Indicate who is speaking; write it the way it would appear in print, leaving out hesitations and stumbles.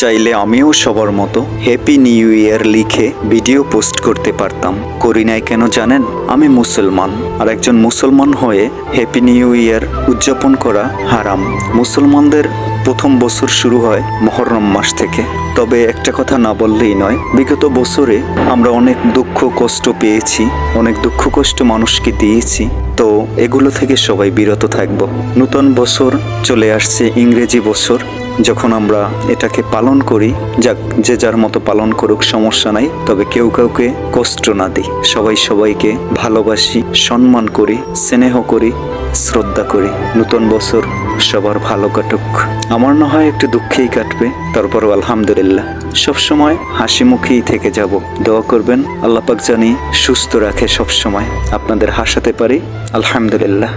Speaker 1: চাইলে আমিও সবার মতো হ্যাপি নিউ ইয়ার লিখে ভিডিও পোস্ট করতে পারতাম, করি নাই কেন জানেন? আমি মুসলমান, আর একজন মুসলমান হয়ে হ্যাপি নিউ ইয়ার উদযাপন করা হারাম। মুসলমানদের প্রথম বছর শুরু হয় মুহররম মাস থেকে। তবে একটা কথা না বললেই নয়, বিগত বছরে আমরা অনেক দুঃখ কষ্ট পেয়েছি, অনেক দুঃখ কষ্ট মানুষকে দিয়েছি। তো এগুলো থেকে সবাই বিরত থাকব। নতুন বছর চলে আসছে, ইংরেজি বছর। যখন আমরা এটাকে পালন করি, যাক, যে যার মতো পালন করুক, সমস্যা নাই। তবে কেউ কাউকে কষ্ট না দিই, সবাই সবাইকে ভালোবাসি, সম্মান করি, স্নেহ করি, শ্রদ্ধা করি। নতুন বছর সবার ভালো কাটুক। আমার না হয় একটু দুঃখেই কাটবে, তারপরও আলহামদুলিল্লাহ। সবসময় হাসি মুখেই থেকে যাব। দোয়া করবেন আল্লাহ পাক জানি সুস্থ রাখে, সবসময় আপনাদের হাসাতে পারি। আলহামদুলিল্লাহ।